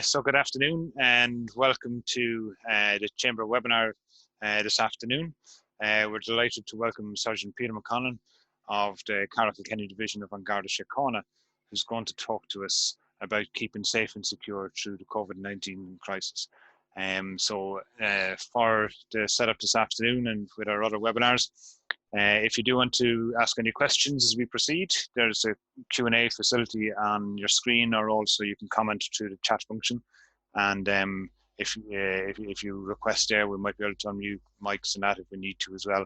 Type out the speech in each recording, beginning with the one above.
So good afternoon and welcome to the Chamber webinar this afternoon. We're delighted to welcome Sgt Peter McConnon of the Carlow Kilkenny division of Garda Siochana, who's going to talk to us about keeping safe and secure through the COVID-19 crisis. For the setup this afternoon and with our other webinars, if you do want to ask any questions as we proceed, there's a Q&A facility on your screen, or also you can comment through the chat function. And if you request there, we might be able to unmute mics and that if we need to as well.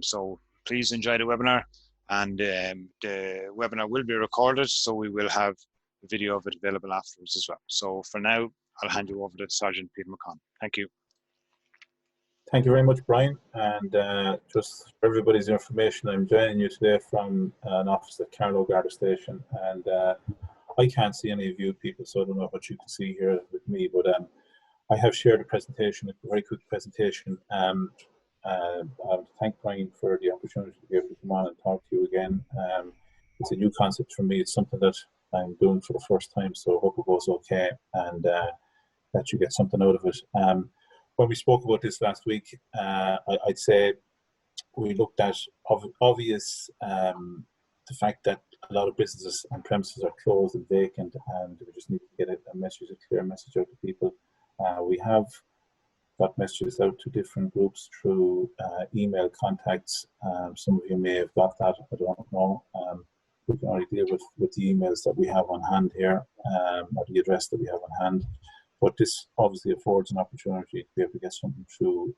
So please enjoy the webinar, and the webinar will be recorded, so we will have a video of it available afterwards as well. So for now, I'll hand you over to Sgt Peter McConnon. Thank you. Thank you very much, Brian. And just for everybody's information, I'm joining you today from an office at Carlow Garda Station. And I can't see any of you people, so I don't know what you can see here with me. But I have shared a presentation, a very quick presentation. I'll thank Brian for the opportunity to be able to come on and talk to you again. It's a new concept for me. It's something that I'm doing for the first time, so I hope it goes okay and that you get something out of it. When we spoke about this last week, I'd say we looked at obvious the fact that a lot of businesses and premises are closed and vacant, and we just need to get a message, a clear message out to people. We have got messages out to different groups through email contacts. Some of you may have got that, I don't know. We can only deal with the emails that we have on hand here, or the address that we have on hand. But this obviously affords an opportunity to be able to get something through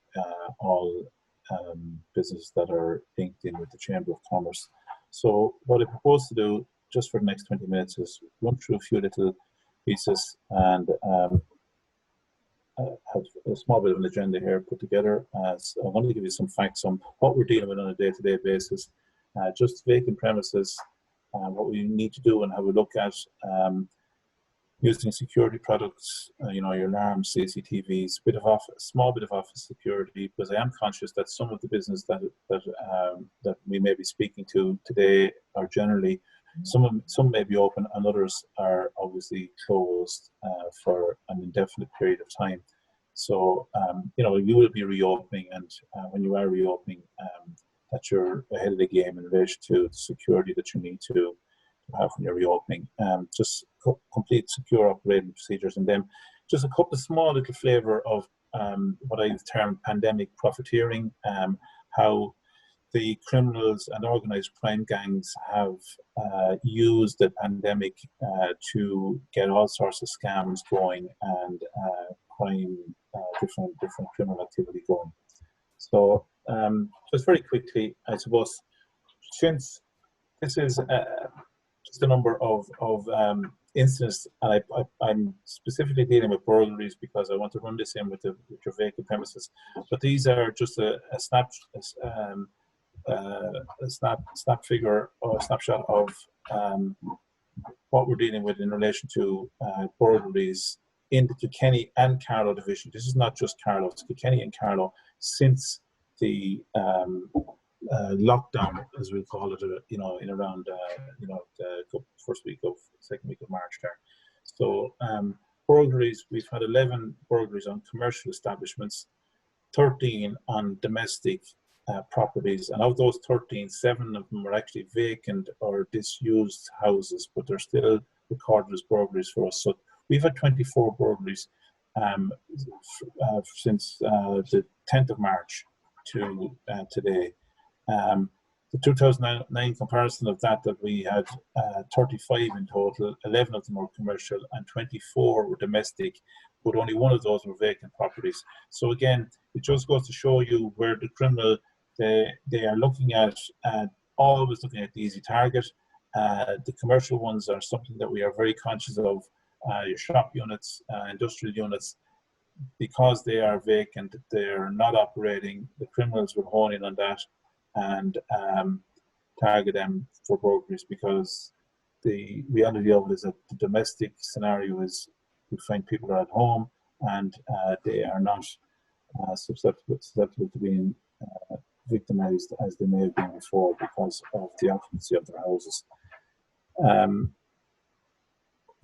all businesses that are linked in with the Chamber of Commerce. So what I propose to do just for the next 20 minutes is run through a few little pieces and have a small bit of an agenda here put together. So I want to give you some facts on what we're dealing with on a day-to-day basis, just vacant premises, what we need to do and how we look at using security products, you know, your alarms, CCTVs, small bit of office security, because I am conscious that some of the business that we may be speaking to today are generally, some may be open and others are obviously closed for an indefinite period of time. So, you know, you will be reopening, and when you are reopening, that you're ahead of the game in relation to the security that you need to have when you're reopening. Just complete secure operating procedures, and then just a couple of small little flavour of what I've termed pandemic profiteering, how the criminals and organised crime gangs have used the pandemic to get all sorts of scams going and crime, different criminal activity going. So just very quickly, I suppose, since this is just a number of incidents, and I'm specifically dealing with burglaries because I want to run this in with your vacant premises. But these are just a snapshot of what we're dealing with in relation to burglaries in the Kilkenny and Carlow division. This is not just Carlow; it's Kilkenny and Carlow since the lockdown, as we call it, you know, in around the second week of March there. So burglaries, we've had 11 burglaries on commercial establishments, 13 on domestic properties, and of those 13, 7 of them are actually vacant or disused houses, but they're still recorded as burglaries for us. So we've had 24 burglaries since the 10th of March to today. The 2009 comparison of that we had 35 in total, 11 of them were commercial and 24 were domestic, but only one of those were vacant properties. So again, it just goes to show you where the criminal, they are looking at, always looking at the easy target. The commercial ones are something that we are very conscious of. Your shop units, industrial units, because they are vacant, they're not operating, the criminals will hone in on that and target them for burglaries, because the reality of it is that the domestic scenario is we find people are at home and they are not susceptible to being victimized as they may have been before because of the occupancy of their houses.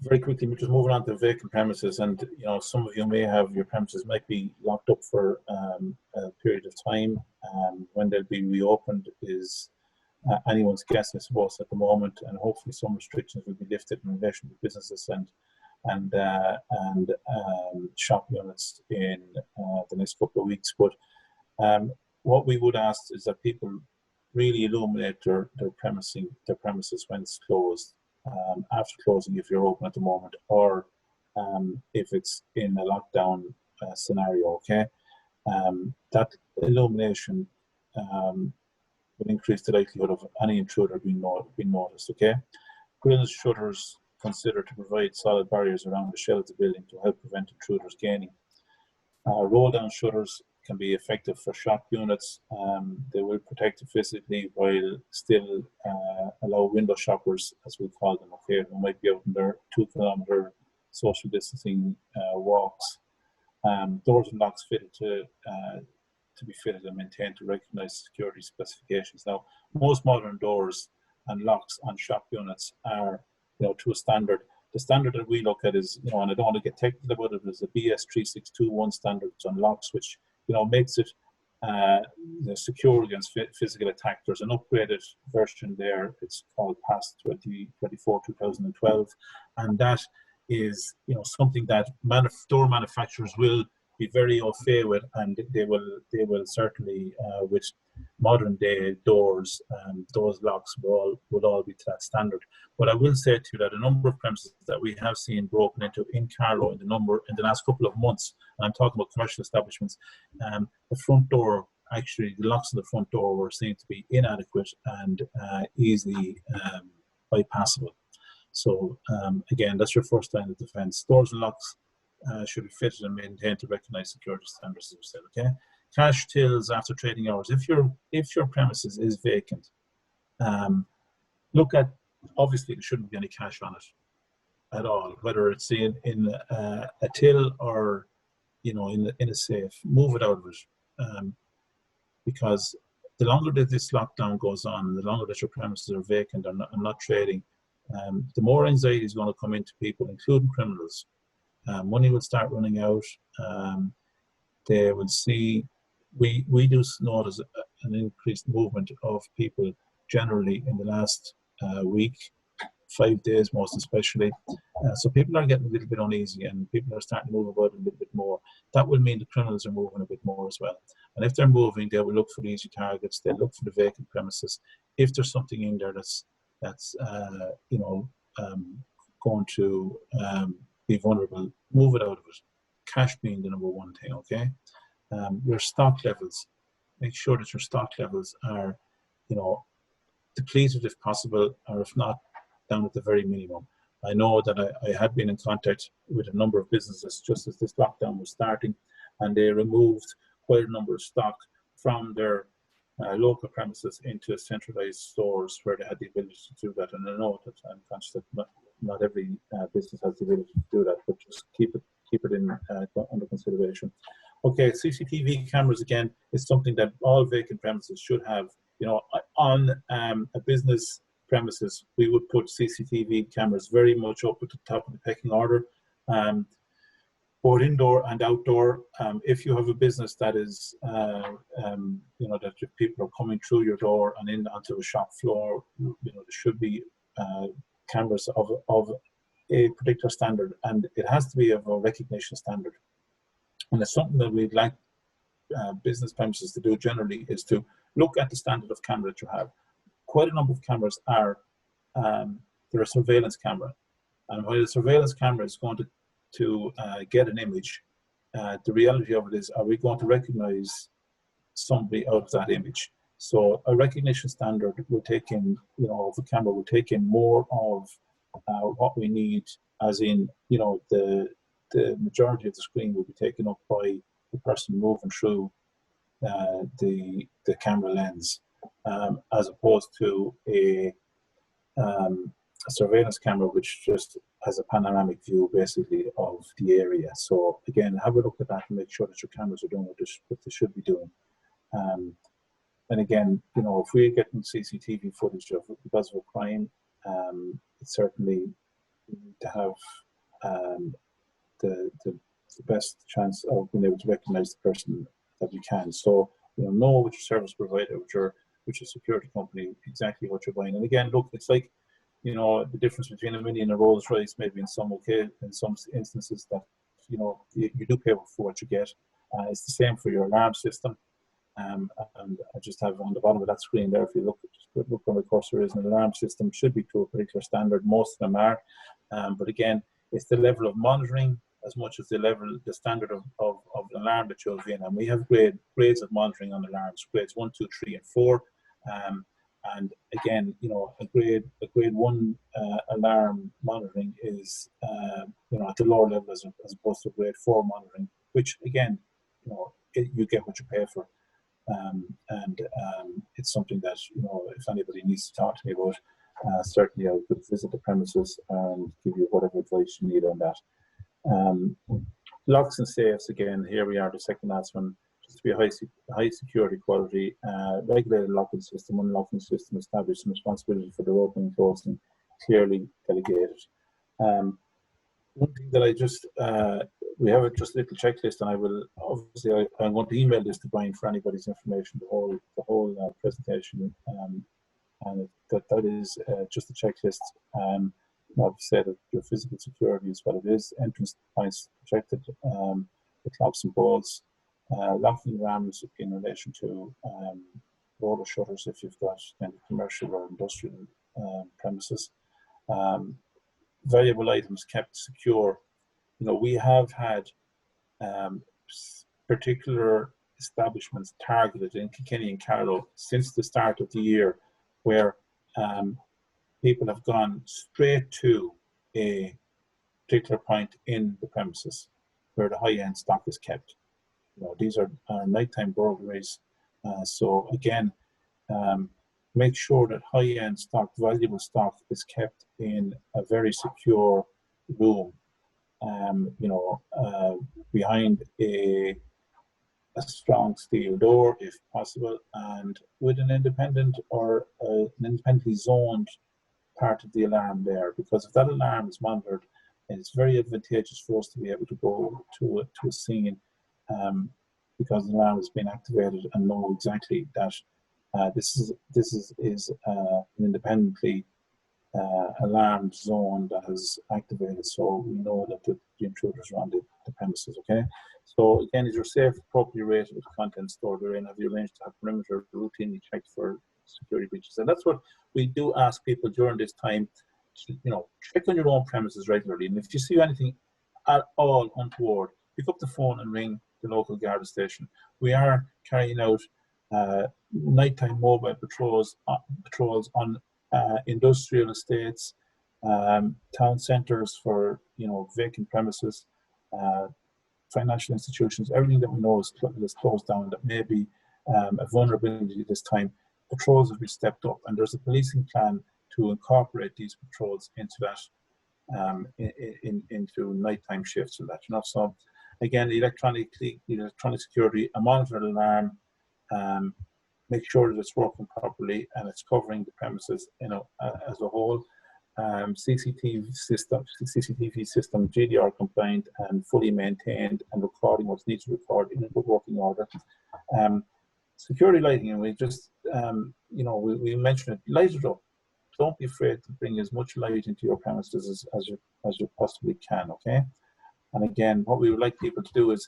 Very quickly, we're just moving on to vacant premises, and you know, some of you may have your premises might be locked up for a period of time. When they'll be reopened is anyone's guess, I suppose, at the moment, and hopefully some restrictions will be lifted in relation to businesses and shop units in the next couple of weeks. But what we would ask is that people really illuminate their premises when it's closed. After closing, if you're open at the moment, or if it's in a lockdown scenario, okay? That illumination will increase the likelihood of any intruder being noticed, okay? Grills, shutters considered to provide solid barriers around the shell of the building to help prevent intruders gaining. Roll-down shutters can be effective for shop units. They will protect you physically while still allow window shoppers, as we call them, okay, who might be out in their 2-kilometre social distancing walks. Doors and locks fitted to be fitted and maintained to recognise security specifications. Now, most modern doors and locks on shop units are, you know, to a standard. The standard that we look at is, you know, and I don't want to get technical about it, is the BS 3621 standards on locks, which, you know, makes it secure against physical attack. There's an upgraded version there. It's called PAS 2024-2012, and that is, you know, something that door manufacturers will be very au fait with, and they will certainly with modern day doors, those locks will all be to that standard. But I will say to you that a number of premises that we have seen broken into in Carlow in the last couple of months, and I'm talking about commercial establishments, the front door, actually the locks on the front door were seen to be inadequate and easily bypassable. So again, that's your first line of defense. Doors and locks should be fitted and maintained to recognize security standards, as we said, okay? Cash tills after trading hours. If your premises is vacant, look at, obviously there shouldn't be any cash on it at all, whether it's in a till or, you know, in a safe. Move it out of it, because the longer that this lockdown goes on, the longer that your premises are vacant and not trading, the more anxiety is going to come into people, including criminals. Money will start running out. They will see, we do notice an increased movement of people generally in the last week, 5 days most especially. So people are getting a little bit uneasy and people are starting to move about a little bit more. That will mean the criminals are moving a bit more as well. And if they're moving, they will look for the easy targets. They'll look for the vacant premises. If there's something in there that's you know, going to be vulnerable, move it out of it. Cash being the number one thing, okay? Your stock levels, make sure that your stock levels are, you know, depleted if possible, or if not, down at the very minimum. I know that I had been in contact with a number of businesses just as this lockdown was starting, and they removed quite a number of stock from their local premises into centralized stores where they had the ability to do that. And I know that I'm conscious that not every business has the ability to do that, but just keep it in under consideration. Okay, CCTV cameras again is something that all vacant premises should have. You know, on a business premises, we would put CCTV cameras very much up at the top of the pecking order, both indoor and outdoor. If you have a business that is, you know, that people are coming through your door and in onto a shop floor, you know, there should be cameras of a particular standard, and it has to be of a recognition standard. And it's something that we'd like business premises to do generally, is to look at the standard of camera that you have. Quite a number of cameras are, they're a surveillance camera. And while the surveillance camera is going to get an image, the reality of it is, are we going to recognize somebody out of that image? So a recognition standard will take in, you know, of a camera will take in more of what we need, as in, you know, the majority of the screen will be taken up by the person moving through the camera lens, as opposed to a surveillance camera which just has a panoramic view basically of the area. So again, have a look at that and make sure that your cameras are doing what they should be doing. And again, you know, if we're getting CCTV footage of because of a crime, it's certainly we need to have the best chance of being able to recognize the person that we can. So, know with your service provider, with your security company, exactly what you're buying. And again, look, it's like, the difference between a Mini and a Rolls Royce, maybe in some instances that, you do pay for what you get. It's the same for your alarm system. And I just have on the bottom of that screen there, if you look where my cursor is, an alarm system should be to a particular standard. Most of them are. But again, it's the level of monitoring as much as the standard of the alarm that you'll be in. And we have grades of monitoring on alarms, grades 1, 2, 3, and 4. And again, a grade 1 alarm monitoring is, at the lower level as opposed to grade 4 monitoring, which again, you get what you pay for. And it's something that, if anybody needs to talk to me about, certainly I could visit the premises and give you whatever advice you need on that. Locks and safes, again, here we are, the second last one, just to be a high security quality, regulated locking system, unlocking system established, and responsibility for their opening and closing clearly delegated. One thing that I just, we have just a little checklist, and I will, obviously, I'm going to email this to Brian for anybody's information, the whole presentation, and that is just a checklist. I've said that your physical security is what it is, entrance points protected, the clocks and bolts, locking rams in relation to roller shutters if you've got kind of commercial or industrial premises. Valuable items kept secure. We have had particular establishments targeted in Kilkenny and Carlow since the start of the year, where people have gone straight to a particular point in the premises where the high-end stock is kept. These are nighttime burglaries. So again, make sure that high-end stock, valuable stock, is kept in a very secure room, behind a strong steel door if possible, and with an independent or an independently zoned part of the alarm there, because if that alarm is monitored, it's very advantageous for us to be able to go to a scene because the alarm has been activated and know exactly that this is an independently alarmed zone that is activated, so we know that the intruders are on the premises. Okay, so again, is your safe appropriately rated with content stored therein? Have you arranged to have perimeter routinely checked for security breaches? And that's what we do ask people during this time to, check on your own premises regularly, and if you see anything at all untoward, pick up the phone and ring the local Garda station. We are carrying out nighttime mobile patrols on industrial estates, town centres for vacant premises, financial institutions, everything that we know is closed down that may be a vulnerability at this time. Patrols have been stepped up, and there's a policing plan to incorporate these patrols into that, into nighttime shifts and that. So again, electronic security, a monitored alarm, make sure that it's working properly and it's covering the premises, as a whole. CCTV system, GDR compliant and fully maintained, and recording what needs to record in a good working order. Security lighting, and we just, we mentioned it, light it up. Don't be afraid to bring as much light into your premises as you possibly can, okay? And again, what we would like people to do is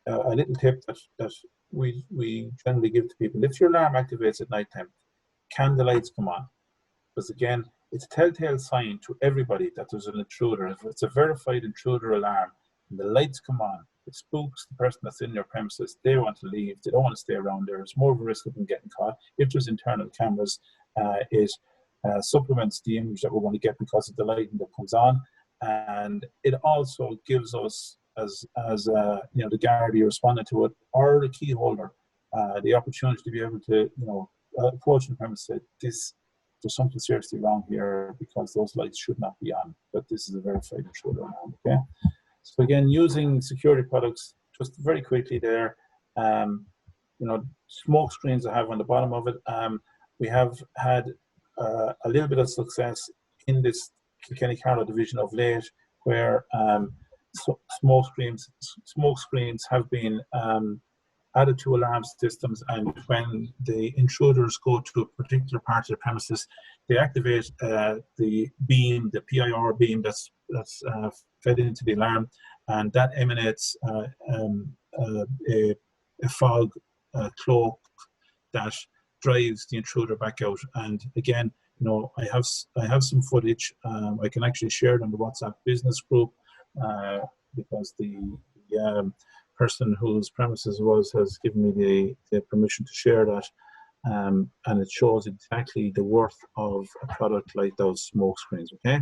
a little tip that we generally give to people: if your alarm activates at night time, can the lights come on? Because again, it's a telltale sign to everybody that there's an intruder. If it's a verified intruder alarm and the lights come on, it spooks the person that's in your premises. They want to leave. They don't want to stay around there. It's more of a risk of them getting caught. If there's internal cameras, it supplements the image that we're going to get because of the lighting that comes on. And it also gives us, as the Garda responding to it, or the key holder, the opportunity to be able to, approach the premise and say, there's something seriously wrong here because those lights should not be on, but this is a verified intruder alarm, okay? So again, using security products, just very quickly there, smoke screens I have on the bottom of it. We have had a little bit of success in this Kilkenny Carlow division of late, where smoke screens have been added to alarm systems, and when the intruders go to a particular part of the premises, they activate the beam, the PIR beam that's fed into the alarm, and that emanates a fog cloak that drives the intruder back out. And again, I have some footage. I can actually share it on the WhatsApp business group because the person whose premises was has given me the permission to share that, and it shows exactly the worth of a product like those smoke screens. Okay,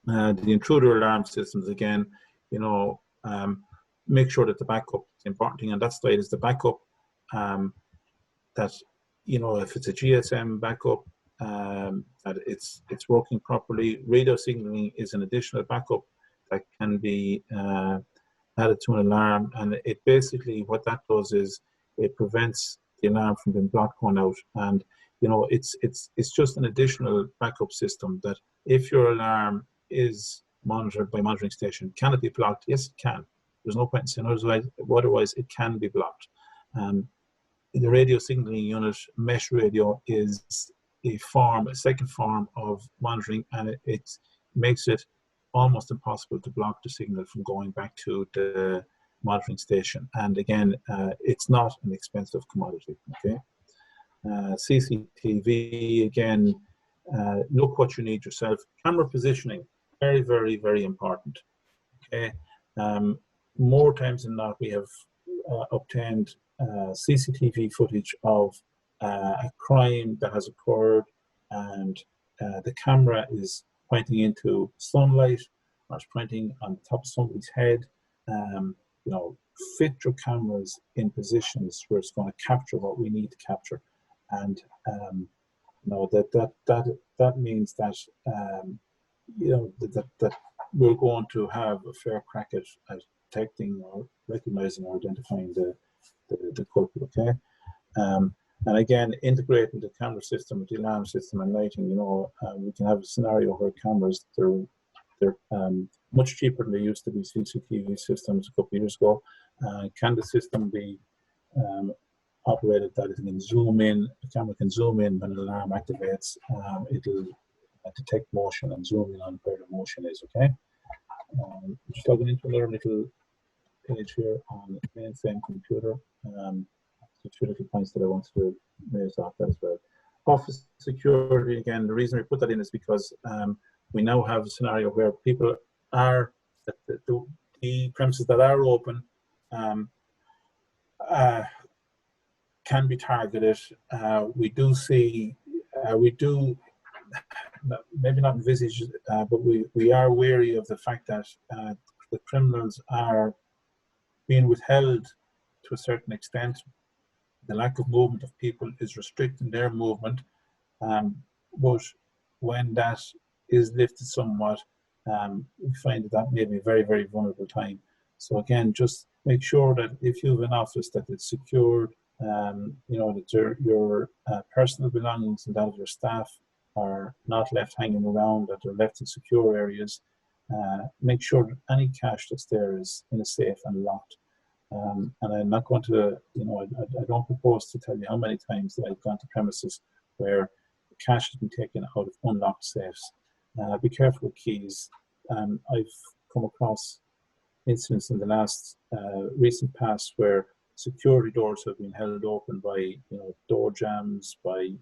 the intruder alarm systems, again, make sure that the backup is the important thing, and that slide is the backup. That if it's a GSM backup, that it's working properly. Radio signaling is an additional backup that can be added to an alarm, and it basically, what that does is it prevents the alarm from being blocked going out. And it's just an additional backup system that if your alarm is monitored by monitoring station, can it be blocked? Yes, it can. There's no point in saying otherwise it can be blocked. The radio signaling unit, mesh radio, is a second form of monitoring, and it makes it almost impossible to block the signal from going back to the monitoring station. And again, it's not an expensive commodity. Okay, CCTV, again, look what you need yourself. Camera positioning, very, very, very important. Okay, more times than not, we have obtained CCTV footage of a crime that has occurred, and the camera is pointing into sunlight, or it's pointing on top of somebody's head. Fit your cameras in positions where it's going to capture what we need to capture, and that means that that we're going to have a fair crack at detecting or recognizing or identifying the culprit. Okay, and again, integrating the camera system with the alarm system and lighting. We can have a scenario where cameras, they're much cheaper than they used to be. CCTV systems a couple of years ago. Can the system be operated that it can zoom in? The camera can zoom in when an alarm activates. It'll detect motion and zoom in on where the motion is. Okay. Just logging into another little page here on the mainframe computer. A few little points that I want to raise off that as well. Office security, again, the reason we put that in is because we now have a scenario where people are, the premises that are open can be targeted. We do see, maybe not envisage, but we are wary of the fact that the criminals are being withheld to a certain extent. The lack of movement of people is restricting their movement, but when that is lifted somewhat, we find that may be a very, very vulnerable time. So again, just make sure that if you have an office, that it's secured, that your personal belongings and that of your staff are not left hanging around, that they're left in secure areas. Make sure that any cash that's there is in a safe and locked. And I'm not going to, I don't propose to tell you how many times that I've gone to premises where the cash has been taken out of unlocked safes. Be careful with keys. I've come across incidents in the last recent past where security doors have been held open by, door jams, by,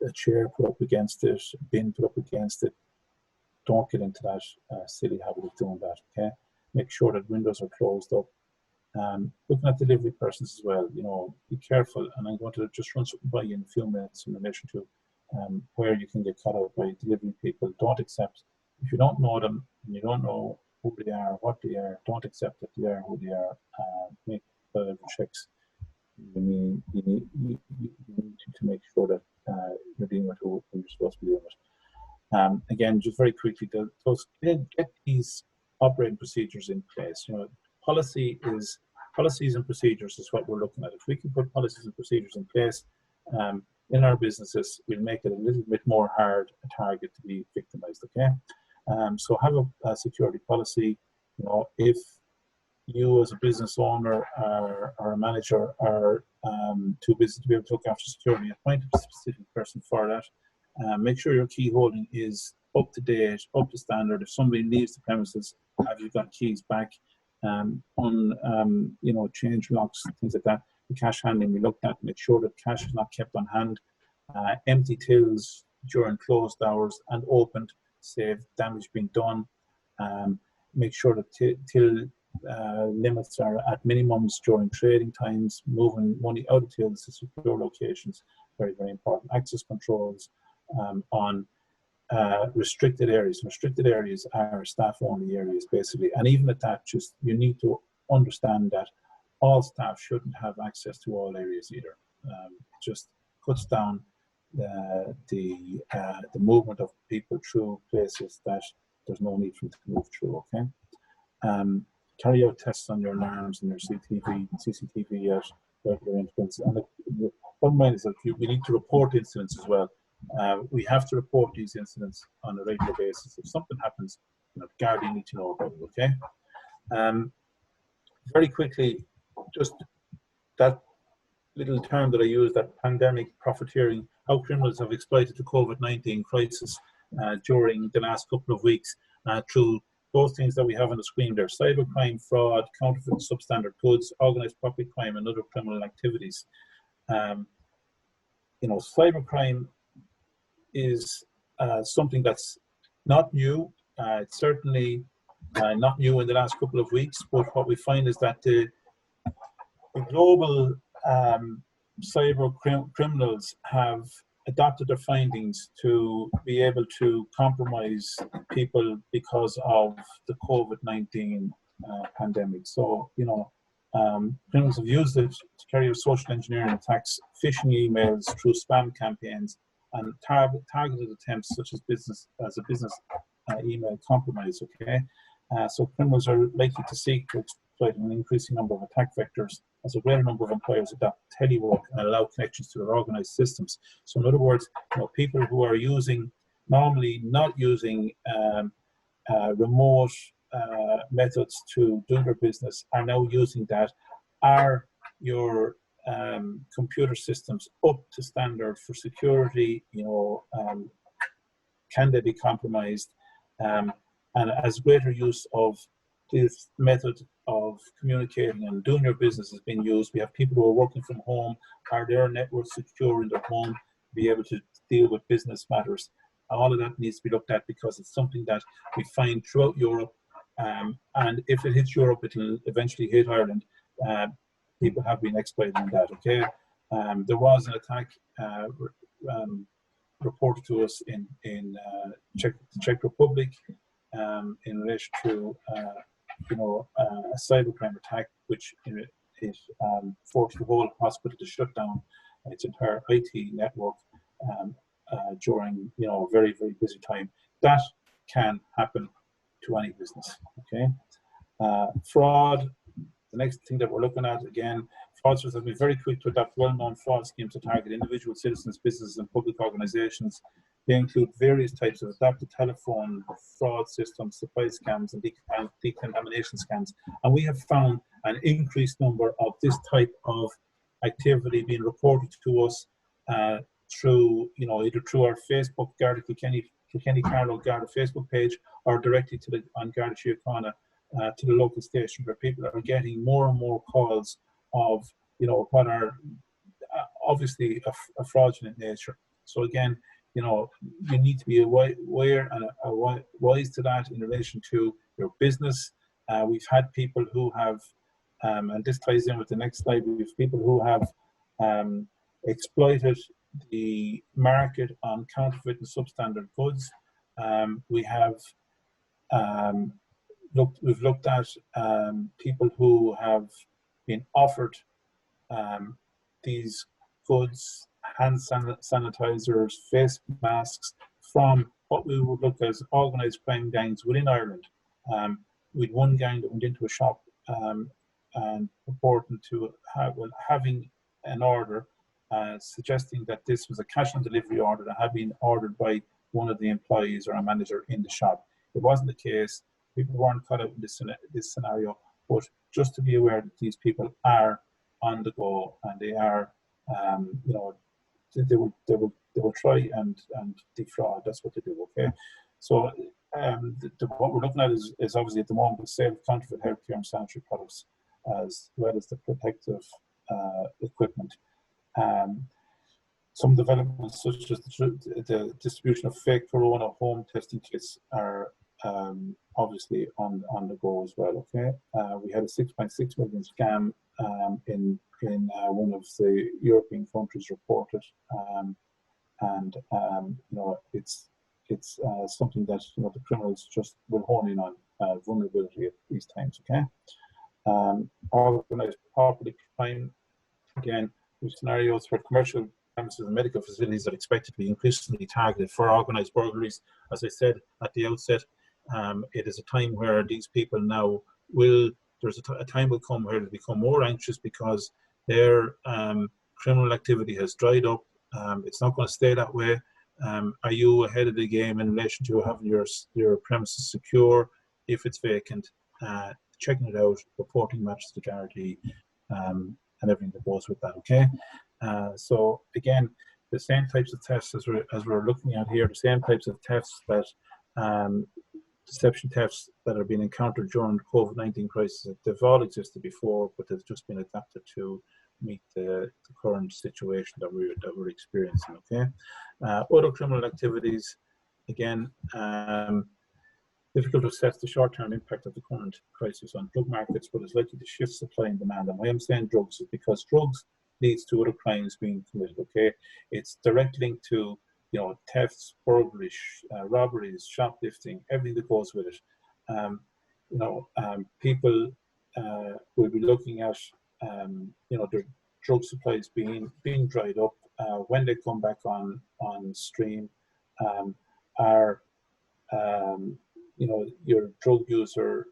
a chair put up against it, a bin put up against it. Don't get into that silly habit of doing that. Okay. Make sure that windows are closed up. Looking at delivery persons as well, be careful. And I'm going to just run something by you in a few minutes in relation to where you can get caught out by delivery people. Don't accept, if you don't know them and you don't know who they are, what they are, don't accept that they are who they are. Make checks. You need to make sure that you're dealing with who you're supposed to be dealing with. Again, just very quickly, get these operating procedures in place. Policies and procedures is what we're looking at. If we can put policies and procedures in place, in our businesses will make it a little bit more hard a target to be victimized, okay? So have a security policy. You know, if you as a business owner or a manager are too busy to be able to look after security, appoint a specific person for that. Make sure your key holding is up to date, up to standard. If somebody leaves the premises, have you got keys back? You know, change locks, things like that. The cash handling we looked at, make sure that cash is not kept on hand. Empty tills during closed hours and opened, save damage being done. Make sure that till limits are at minimums during trading times, moving money out of tills to secure locations, very, very important. Access controls on restricted areas. Restricted areas are staff-only areas, basically. And even at that, just you need to understand that all staff shouldn't have access to all areas either. Just cuts down the movement of people through places that there's no need for them to move through, okay? Carry out tests on your alarms and your CCTV at regular intervals. And the bottom line is that we need to report incidents as well. We have to report these incidents on a regular basis. If something happens, you know, Garda need to know about it, okay? Very quickly, just that little term that I used, that pandemic profiteering, how criminals have exploited the COVID-19 crisis during the last couple of weeks through those things that we have on the screen there: cybercrime, fraud, counterfeit and substandard goods, organized property crime, and other criminal activities. You know, cybercrime is something that's not new. It's certainly not new in the last couple of weeks, but what we find is that the global cyber criminals have adapted their findings to be able to compromise people because of the COVID-19 pandemic. So, you know, criminals have used it to carry out social engineering attacks, phishing emails through spam campaigns, and targeted attempts such as business email compromise, okay? So criminals are likely to seek to exploit an increasing number of attack vectors as a greater number of employers adopt telework and allow connections to their organized systems. So in other words, you know, people who are normally not using remote methods to do their business are now using that. Are your computer systems up to standard for security? You know, can they be compromised? And as greater use of this method of communicating and doing your business is being used, we have people who are working from home. Are their networks secure in their home to be able to deal with business matters? All of that needs to be looked at because it's something that we find throughout Europe. And if it hits Europe, it will eventually hit Ireland. People have been exploiting that, okay? There was an attack reported to us in Czech Republic in relation to you know, a cybercrime attack, which it forced the whole hospital to shut down its entire IT network during, you know, a very, very busy time. That can happen to any business, okay? Fraud, the next thing that we're looking at, again, fraudsters have been very quick to adopt well-known fraud schemes to target individual citizens, businesses, and public organizations. They include various types of adapted telephone fraud systems, supply scams, and decontamination scams. And we have found an increased number of this type of activity being reported to us through, you know, either through our Facebook, Garda Kilkenny Carlow Garda Facebook page, or directly to on Garda Siochana to the local station, where people are getting more and more calls of, you know, what are obviously a fraudulent nature. So again, you know, you need to be aware and wise to that in relation to your business. We've had people who have, and this ties in with the next slide, we have people who have exploited the market on counterfeit and substandard goods. We have we've looked at people who have been offered these goods, hand sanitizers, face masks, from what we would look as organized crime gangs within Ireland. With one gang that went into a shop and purporting to having an order suggesting that this was a cash on delivery order that had been ordered by one of the employees or a manager in the shop. It wasn't the case. People weren't caught out in this scenario, but just to be aware that these people are on the go, and they are, you know, they will try and defraud. That's what they do. Okay, so what we're looking at is obviously at the moment the sale of counterfeit healthcare and sanitary products, as well as the protective equipment. Some developments such as the distribution of fake corona home testing kits are obviously on the go as well. Okay, we had a 6.6 million scam in one of the European countries reported, and you know, it's something that, you know, the criminals just will hone in on vulnerability at these times. Okay, organized property crime, again, with scenarios where commercial premises and medical facilities are expected to be increasingly targeted for organized burglaries. As I said at the outset, it is a time where these people now will, there's a time will come where they become more anxious because their criminal activity has dried up. It's not going to stay that way. Are you ahead of the game in relation to having your premises secure? If it's vacant, checking it out, reporting matches to Garda, and everything that goes with that. Okay, so again, the same types of tests as we're looking at here, the same types of tests that deception thefts that are being encountered during the COVID-19 crisis, they've all existed before, but they've just been adapted to meet the current situation that we're experiencing. Okay, other criminal activities, again, difficult to assess the short-term impact of the current crisis on drug markets, but it's likely to shift supply and demand. And why I'm saying drugs is because drugs leads to other crimes being committed. Okay, it's direct link to, you know, thefts, burglaries, robberies, shoplifting, everything that goes with it. You know, people will be looking at, you know, their drug supplies being dried up when they come back on stream. Are you know, your drug user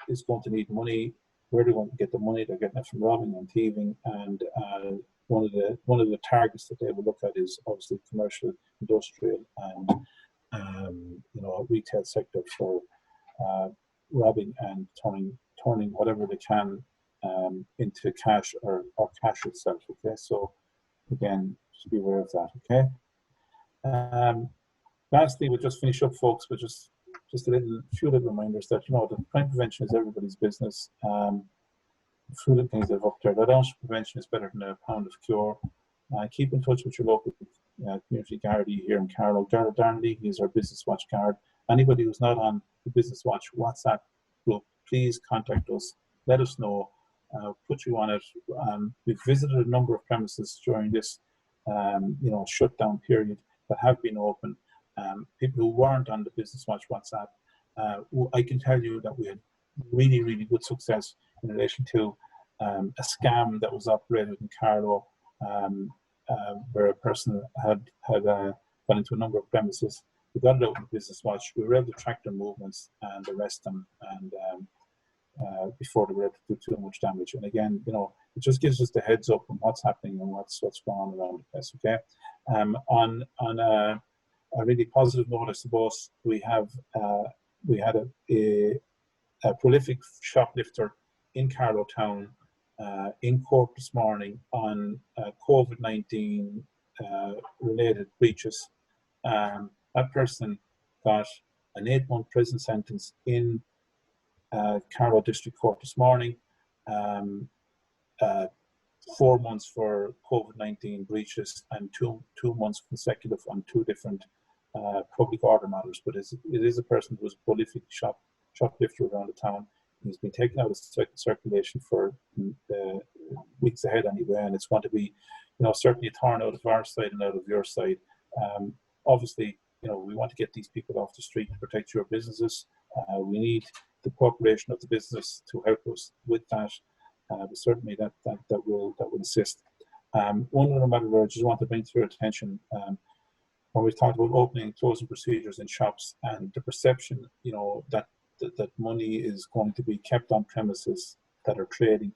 is going to need money. Where they're going to get the money? They're getting it from robbing and thieving, and one of the targets that they will look at is obviously commercial, industrial, and you know, retail sector for robbing and turning whatever they can into cash or cash itself. Okay, so again, just be aware of that. Okay. Lastly, we'll just finish up, folks, with just a few little reminders that, you know, that crime prevention is everybody's business. A few little things that are up there. That ounce of prevention is better than a pound of cure. Keep in touch with your local community Garda here in Carlow. Darren Leahy is our Business Watch guard. Anybody who's not on the Business Watch WhatsApp group, please contact us. Let us know. Put you on it. We've visited a number of premises during this, you know, shutdown period that have been open. People who weren't on the Business Watch WhatsApp, I can tell you that we had really, really good success in relation to a scam that was operated in Carlow, where a person had gone into a number of premises. We got it out in the Business Watch. We were able to track their movements and arrest them, and before they were able to do too much damage. And again, you know, it just gives us the heads up on what's happening and what's going on around the place. Okay, on a really positive note, I suppose, we had a prolific shoplifter in Carlow town in court this morning on COVID-19 related breaches. That person got an 8-month prison sentence in Carlow District Court this morning. 4 months for COVID-19 breaches and two months consecutive on 2 different public order matters. But it is a person who is a prolific shoplifter around the town. He's been taken out of circulation for weeks ahead anyway, and it's going to be, you know, certainly a thorn out of our side and out of your side. Obviously, you know, we want to get these people off the street to protect your businesses. We need the cooperation of the business to help us with that. But certainly that will assist. One other matter where I just want to bring to your attention, when we've talked about opening and closing procedures in shops and the perception, you know, that money is going to be kept on premises that are trading.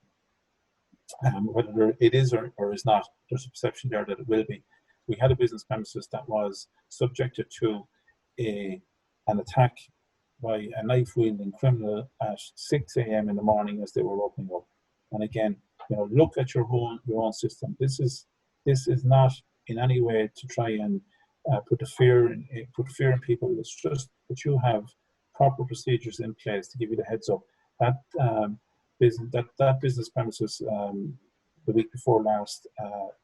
whether it is or is not, there's a perception there that it will be. We had a business premises that was subjected to an attack by a knife-wielding criminal at 6 a.m. in the morning as they were opening up. And again, look at your own system. This is not in any way to try and put the fear in people. It's just that you have proper procedures in place to give you the heads up. That business premises the week before last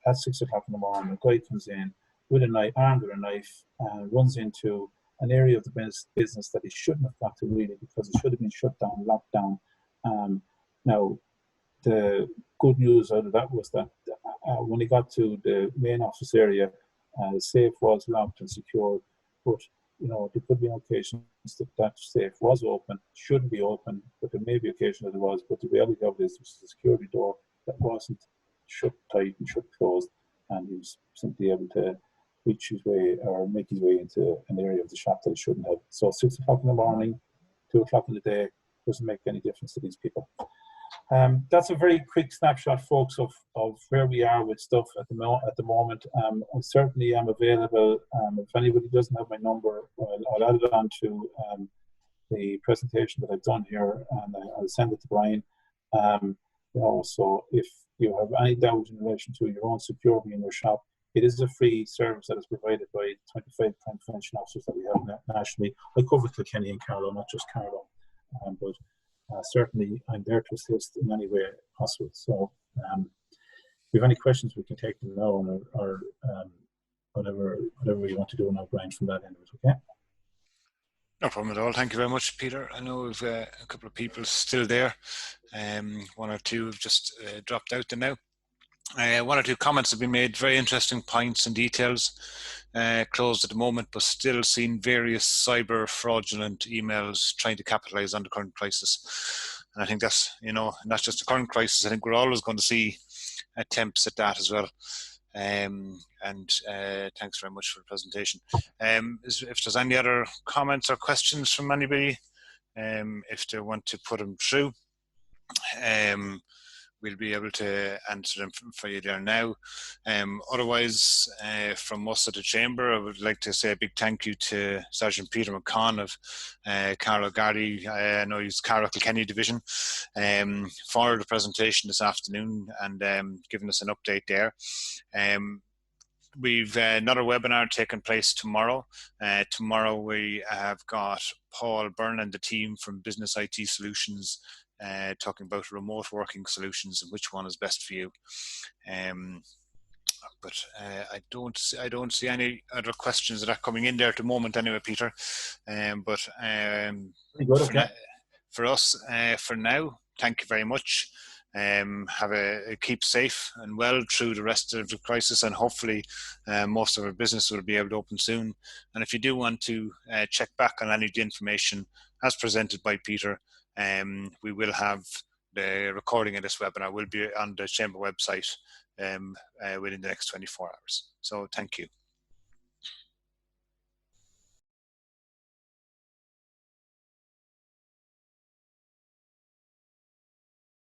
at 6 o'clock in the morning, a guy comes in with a knife, armed with a knife, runs into an area of the business that he shouldn't have got to, really, because it should have been shut down, locked down. Now, the good news out of that was that when he got to the main office area, the safe was locked and secured. But there could be occasions that safe was open, shouldn't be open, but there may be occasions that it was. But the reality of this was the security door that wasn't shut tight and shut closed, and he was simply able to reach his way or make his way into an area of the shop that he shouldn't have. So 6 o'clock in the morning, 2 o'clock in the day doesn't make any difference to these people. That's a very quick snapshot, folks, of where we are with stuff at the moment. I certainly am available. If anybody doesn't have my number, I'll add it on to the presentation that I've done here, and I'll send it to Brian. So if you have any doubt in relation to your own security in your shop, it is a free service that is provided by 25 crime prevention officers that we have nationally. I cover Kilkenny and Carlow, not just Carlow, but certainly I'm there to assist in any way possible. So if you have any questions, we can take them now, or whatever you want to do now, Brian, from that end of it, okay? No problem at all. Thank you very much, Peter. I know we've a couple of people still there. One or two have just dropped out there now. One or two comments have been made, very interesting points and details. Closed at the moment, but still seeing various cyber fraudulent emails trying to capitalize on the current crisis. And I think that's, not just the current crisis, I think we're always going to see attempts at that as well. Thanks very much for the presentation. If there's any other comments or questions from anybody, if they want to put them through, we'll be able to answer them for you there now. Otherwise, from us at the Chamber, I would like to say a big thank you to Sgt Peter McConnon of Carlow Garda, I know he's Carlow Kilkenny Division, for the presentation this afternoon and giving us an update there. We've another webinar taking place tomorrow. Tomorrow we have got Paul Byrne and the team from Business IT Solutions talking about remote working solutions and which one is best for you. But I don't see any other questions that are coming in there at the moment anyway, Peter. For us, for now, thank you very much. Keep safe and well through the rest of the crisis, and hopefully most of our business will be able to open soon. And if you do want to check back on any of the information as presented by Peter, we will have the recording of this webinar will be on the Chamber website within the next 24 hours. So thank you.